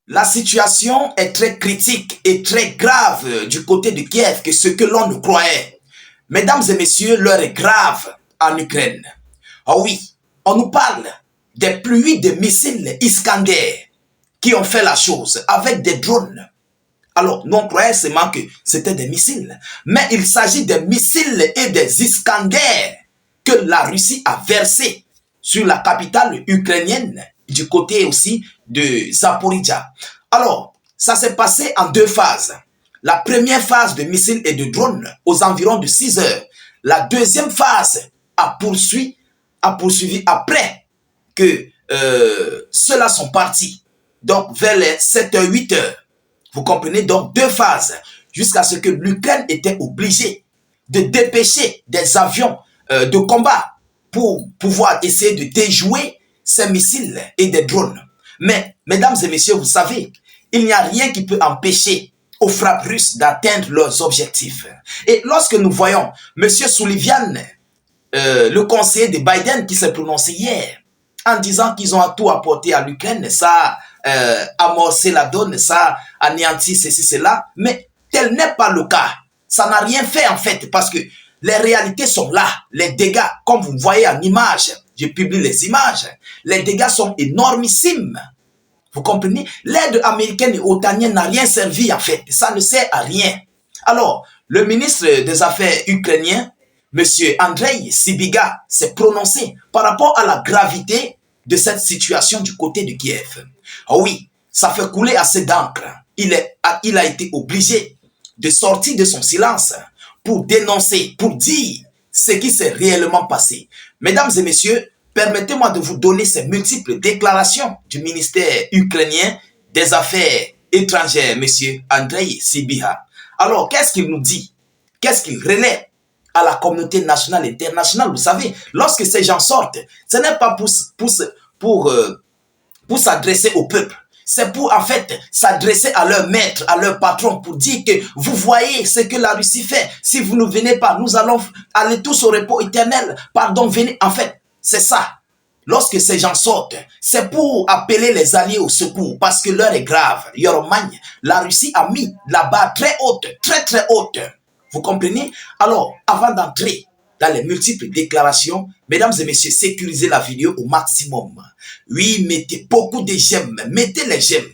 La situation est très critique et très grave du côté de Kiev que ce que l'on ne croyait. Mesdames et messieurs, l'heure est grave en Ukraine. Ah oui, on nous parle des pluies de missiles Iskander qui ont fait la chose avec des drones. Alors, nous on croyait seulement que c'était des missiles. Mais il s'agit des missiles et des Iskander que la Russie a versés sur la capitale ukrainienne, du côté aussi de Zaporizhzhia. Alors, ça s'est passé en deux phases. La première phase de missiles et de drones aux environs de 6 heures. La deuxième phase a poursuivi après que ceux-là sont partis. Donc, vers les 7h, 8h. Vous comprenez, donc deux phases, jusqu'à ce que l'Ukraine était obligée de dépêcher des avions de combat pour pouvoir essayer de déjouer ces missiles et des drones. Mais, mesdames et messieurs, vous savez, il n'y a rien qui peut empêcher aux frappes russes d'atteindre leurs objectifs. Et lorsque nous voyons M. Sullivan, le conseiller de Biden qui s'est prononcé hier, en disant qu'ils ont tout apporté à l'Ukraine, ça a amorcé la donne, ça a anéanti ceci, cela, mais tel n'est pas le cas. Ça n'a rien fait en fait, parce que les réalités sont là, les dégâts, comme vous voyez en image, je publie les images, les dégâts sont énormissimes. Vous comprenez? L'aide américaine et otanienne n'a rien servi en fait, ça ne sert à rien. Alors, le ministre des Affaires ukrainien, M. Andrei Sybiga, s'est prononcé par rapport à la gravité de cette situation du côté de Kiev. Ah oui, ça fait couler assez d'encre. Il a été obligé de sortir de son silence pour dénoncer, pour dire ce qui s'est réellement passé. Mesdames et messieurs, permettez-moi de vous donner ces multiples déclarations du ministère ukrainien des Affaires étrangères, M. Andrei Sybiha. Alors, qu'est-ce qu'il nous dit? Qu'est-ce qu'il relaie à la communauté nationale et internationale? Vous savez, lorsque ces gens sortent, ce n'est pas pour s'adresser au peuple. C'est pour, en fait, s'adresser à leur maître, à leur patron, pour dire que vous voyez ce que la Russie fait. Si vous ne venez pas, nous allons aller tous au repos éternel. Pardon, venez. En fait, c'est ça. Lorsque ces gens sortent, c'est pour appeler les alliés au secours, parce que l'heure est grave. Yoromagne, la Russie a mis la barre très haute, très très haute. Vous comprenez? Alors, avant d'entrer dans les multiples déclarations, mesdames et messieurs, sécurisez la vidéo au maximum. Oui, mettez beaucoup de j'aime, mettez les j'aime.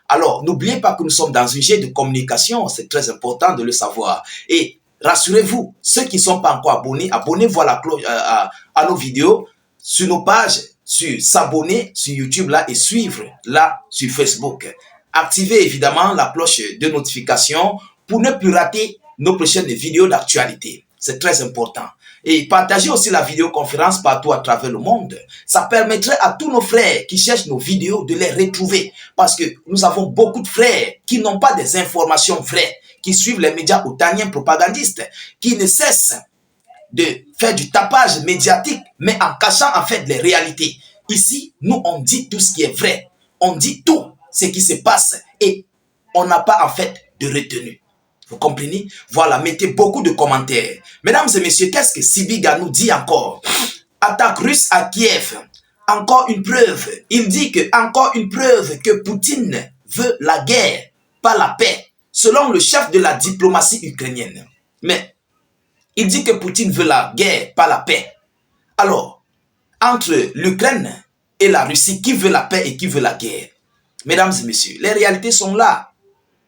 Alors, n'oubliez pas que nous sommes dans une jet de communication, c'est très important de le savoir. Et rassurez-vous, ceux qui ne sont pas encore abonnés, abonnez-vous à nos vidéos sur nos pages, sur s'abonner sur YouTube là et suivre là sur Facebook. Activez évidemment la cloche de notification pour ne plus rater nos prochaines vidéos d'actualité. C'est très important. Et partagez aussi la vidéoconférence partout à travers le monde. Ça permettrait à tous nos frères qui cherchent nos vidéos de les retrouver. Parce que nous avons beaucoup de frères qui n'ont pas des informations vraies, qui suivent les médias otaniens propagandistes, qui ne cessent de faire du tapage médiatique, mais en cachant en fait les réalités. Ici, nous, on dit tout ce qui est vrai. On dit tout ce qui se passe et on n'a pas en fait de retenue. Vous comprenez? Voilà, mettez beaucoup de commentaires. Mesdames et messieurs, qu'est-ce que Sybiga nous dit encore? Attaque russe à Kiev. Encore une preuve. Il dit que encore une preuve que Poutine veut la guerre, pas la paix, selon le chef de la diplomatie ukrainienne. Mais il dit que Poutine veut la guerre, pas la paix. Alors, entre l'Ukraine et la Russie, qui veut la paix et qui veut la guerre? Mesdames et messieurs, les réalités sont là.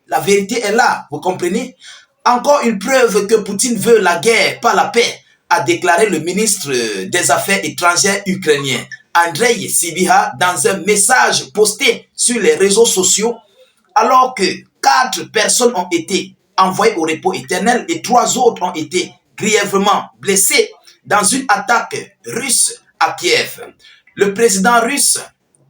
La vérité est là, vous comprenez? Encore une preuve que Poutine veut la guerre, pas la paix, a déclaré le ministre des Affaires étrangères ukrainien, Andrei Sybiha, dans un message posté sur les réseaux sociaux, alors que 4 personnes ont été envoyées au repos éternel et 3 autres ont été grièvement blessés dans une attaque russe à Kiev. Le président russe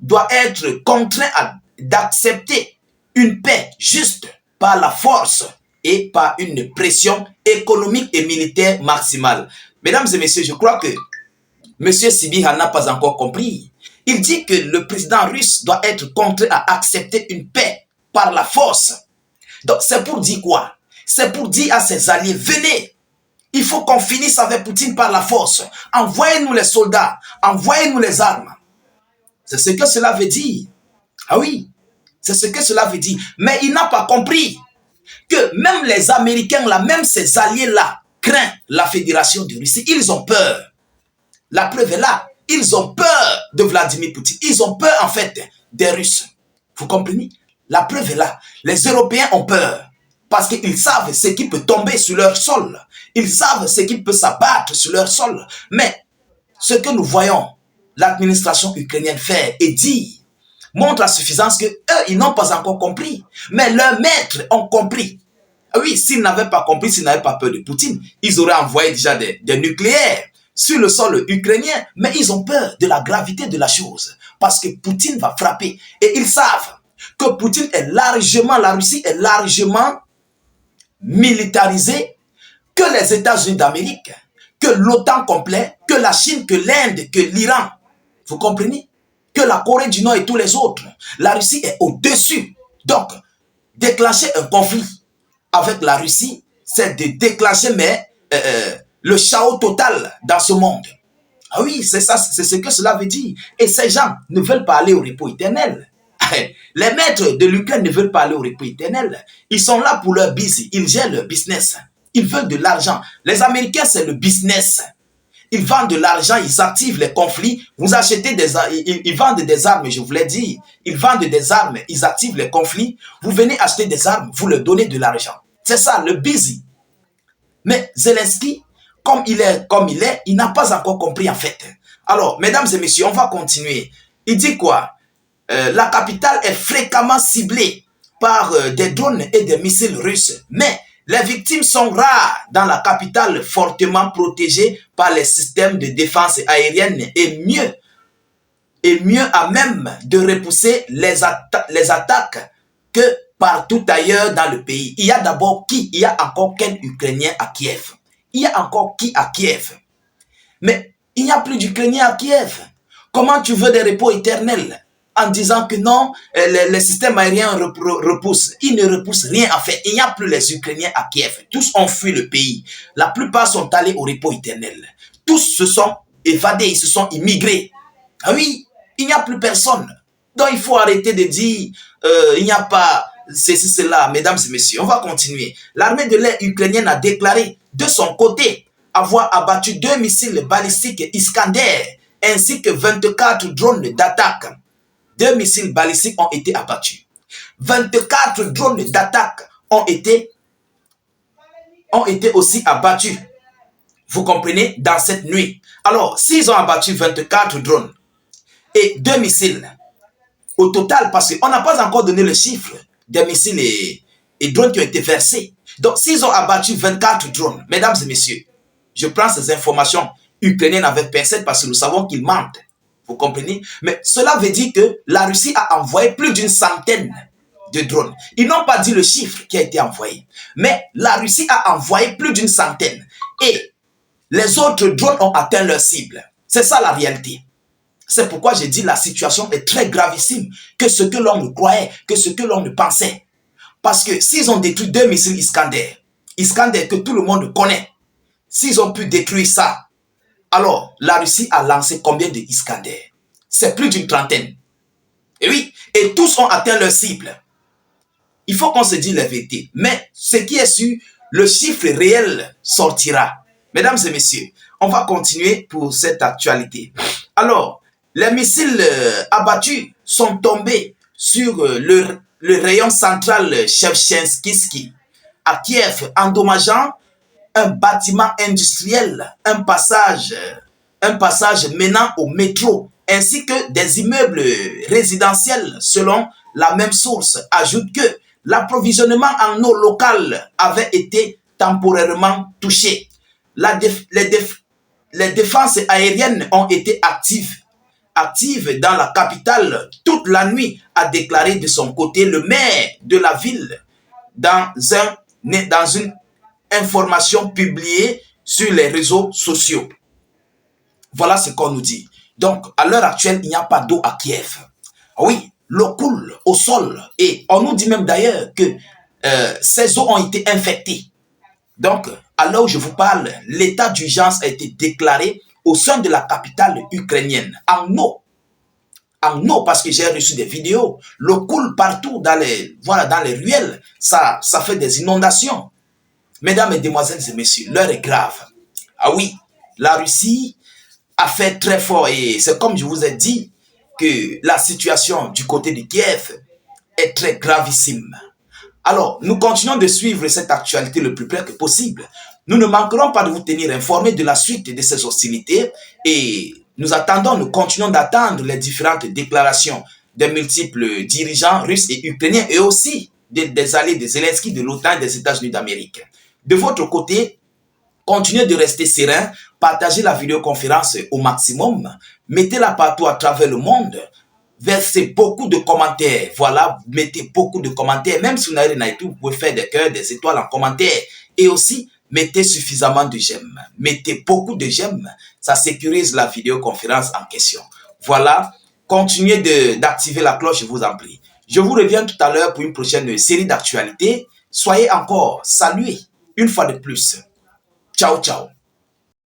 doit être contraint d'accepter une paix juste par la force et par une pression économique et militaire maximale. Mesdames et messieurs, je crois que M. Sybiha n'a pas encore compris. Il dit que le président russe doit être contraint à accepter une paix par la force. Donc c'est pour dire quoi? C'est pour dire à ses alliés, venez, il faut qu'on finisse avec Poutine par la force. Envoyez-nous les soldats, envoyez-nous les armes. C'est ce que cela veut dire. Ah oui. C'est ce que cela veut dire. Mais il n'a pas compris que même les Américains, là, même ces alliés-là, craignent la Fédération de Russie. Ils ont peur. La preuve est là. Ils ont peur de Vladimir Poutine. Ils ont peur, en fait, des Russes. Vous comprenez? La preuve est là. Les Européens ont peur parce qu'ils savent ce qui peut tomber sur leur sol. Ils savent ce qui peut s'abattre sur leur sol. Mais ce que nous voyons l'administration ukrainienne faire et dire montre à suffisance que eux, ils n'ont pas encore compris. Mais leurs maîtres ont compris. Oui, s'ils n'avaient pas compris, s'ils n'avaient pas peur de Poutine, ils auraient envoyé déjà des nucléaires sur le sol ukrainien. Mais ils ont peur de la gravité de la chose. Parce que Poutine va frapper. Et ils savent que Poutine est largement, la Russie est largement militarisée, que les États-Unis d'Amérique, que l'OTAN complet, que la Chine, que l'Inde, que l'Iran. Vous comprenez? Que la Corée du Nord et tous les autres. La Russie est au-dessus. Donc, déclencher un conflit avec la Russie, c'est de déclencher le chaos total dans ce monde. Ah oui, c'est ça, c'est ce que cela veut dire. Et ces gens ne veulent pas aller au repos éternel. Les maîtres de l'Ukraine ne veulent pas aller au repos éternel. Ils sont là pour leur business. Ils gèrent leur business. Ils veulent de l'argent. Les Américains, c'est le business. Ils vendent de l'argent, ils activent les conflits. Vous achetez des armes, ils vendent des armes, je vous l'ai dit. Ils vendent des armes, ils activent les conflits. Vous venez acheter des armes, vous leur donnez de l'argent. C'est ça, le busy. Mais Zelensky, comme il est, il n'a pas encore compris en fait. Alors, mesdames et messieurs, on va continuer. Il dit quoi? La capitale est fréquemment ciblée par des drones et des missiles russes. Mais les victimes sont rares dans la capitale fortement protégée par les systèmes de défense aérienne et mieux à même de repousser les attaques que partout ailleurs dans le pays. Il y a d'abord qui? Il y a encore quel Ukrainien à Kiev? Il y a encore qui à Kiev? Mais il n'y a plus d'Ukrainiens à Kiev. Comment tu veux des repos éternels en disant que non, les systèmes aériens repoussent? Ils ne repoussent rien en fait. Il n'y a plus les Ukrainiens à Kiev. Tous ont fui le pays. La plupart sont allés au repos éternel. Tous se sont évadés, ils se sont immigrés. Ah oui, il n'y a plus personne. Donc il faut arrêter de dire il n'y a pas ceci, cela. Mesdames et messieurs, on va continuer. L'armée de l'air ukrainienne a déclaré de son côté avoir abattu 2 missiles balistiques Iskander ainsi que 24 drones d'attaque. 2 missiles balistiques ont été abattus. 24 drones d'attaque ont été aussi abattus. Vous comprenez, dans cette nuit. Alors, s'ils ont abattu 24 drones et 2 missiles, au total, parce qu'on n'a pas encore donné le chiffre des missiles et drones qui ont été versés. Donc, s'ils ont abattu 24 drones, mesdames et messieurs, je prends ces informations ukrainiennes avec personne parce que nous savons qu'ils mentent. Vous comprenez? Mais cela veut dire que la Russie a envoyé plus d'une centaine de drones. Ils n'ont pas dit le chiffre qui a été envoyé. Mais la Russie a envoyé plus d'une centaine. Et les autres drones ont atteint leur cible. C'est ça la réalité. C'est pourquoi j'ai dit la situation est très gravissime que ce que l'on ne croyait, que ce que l'on ne pensait. Parce que s'ils ont détruit 2 missiles Iskander que tout le monde connaît, s'ils ont pu détruire ça, alors la Russie a lancé combien de Iskander? C'est plus d'une trentaine. Et oui, et tous ont atteint leur cible. Il faut qu'on se dise la vérité. Mais ce qui est sûr, le chiffre réel sortira. Mesdames et messieurs, on va continuer pour cette actualité. Alors, les missiles abattus sont tombés sur le rayon central Shevchenski à Kiev, endommageant un bâtiment industriel, un passage menant au métro, ainsi que des immeubles résidentiels, selon la même source. Ajoute que l'approvisionnement en eau locale avait été temporairement touché. Les défenses aériennes ont été actives dans la capitale toute la nuit, a déclaré de son côté le maire de la ville dans une information publiée sur les réseaux sociaux. Voilà ce qu'on nous dit. Donc, à l'heure actuelle, il n'y a pas d'eau à Kiev. Oui, l'eau coule au sol. Et on nous dit même d'ailleurs que ces eaux ont été infectées. Donc, à l'heure où je vous parle, l'état d'urgence a été déclaré au sein de la capitale ukrainienne, en eau. en eau parce que j'ai reçu des vidéos. L'eau coule partout dans les, voilà, dans les ruelles. Ça fait des inondations. Mesdames, Mesdemoiselles et Messieurs, l'heure est grave. Ah oui, la Russie a fait très fort et c'est comme je vous ai dit que la situation du côté de Kiev est très gravissime. Alors, nous continuons de suivre cette actualité le plus près que possible. Nous ne manquerons pas de vous tenir informés de la suite de ces hostilités et nous continuons d'attendre les différentes déclarations des multiples dirigeants russes et ukrainiens et aussi des alliés de Zelensky, de l'OTAN et des États-Unis d'Amérique. De votre côté, continuez de rester serein, partagez la vidéoconférence au maximum, mettez-la partout à travers le monde, versez beaucoup de commentaires, voilà, mettez beaucoup de commentaires, même si vous n'avez rien à écrire, vous pouvez faire des cœurs, des étoiles en commentaire, et aussi, mettez suffisamment de j'aime, mettez beaucoup de j'aime, ça sécurise la vidéoconférence en question. Voilà, continuez d'activer la cloche, je vous en prie. Je vous reviens tout à l'heure pour une prochaine série d'actualités. Soyez encore salués une fois de plus. Ciao, ciao.